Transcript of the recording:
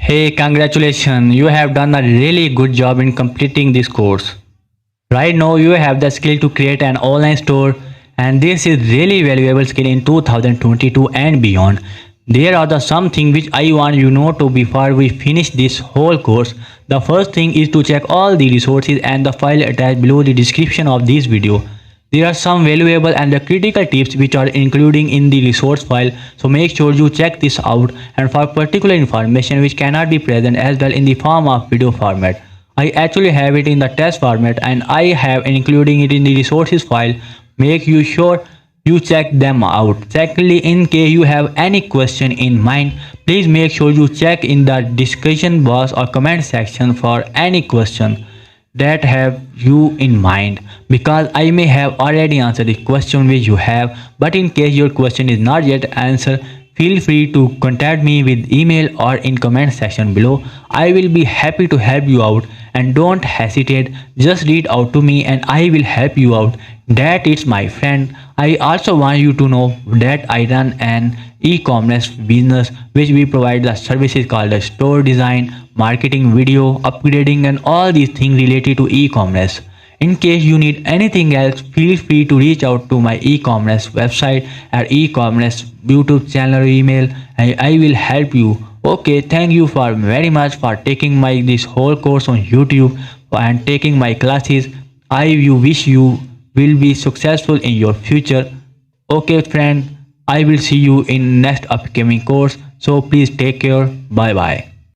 Hey, congratulations! You have done a really good job in completing this course. Right now, you have the skill to create an online store, and this is really valuable skill in 2022 and beyond. There are the some things which I want you know to before we finish this whole course. The first thing is to check all the resources and the file attached below the description of this video. There are some valuable and the critical tips which are including in the resource file, so make sure you check this out. And for particular information which cannot be present as well in the form of video format, I actually have it in the test format and I have including it in the resources file. Make you sure you check them out. Secondly, in case you have any question in mind, please make sure you check in the discussion box or comment section for any question that have you in mind, because I may have already answered the question which you have, but in case your question is not yet answered, feel free to contact me with email or in comment section below. I will be happy to help you out, and don't hesitate, just reach out to me and I will help you out. That is my friend. I also want you to know that I run an e-commerce business which we provide the services called the store design, marketing, video, upgrading and all these things related to e-commerce. In case you need anything else, feel free to reach out to my e-commerce website or e-commerce YouTube channel or email and I will help you. Okay, thank you for very much for taking my this whole course on YouTube and taking my classes. I wish you will be successful in your future. Okay friend, I will see you in next upcoming course. So please take care. Bye bye.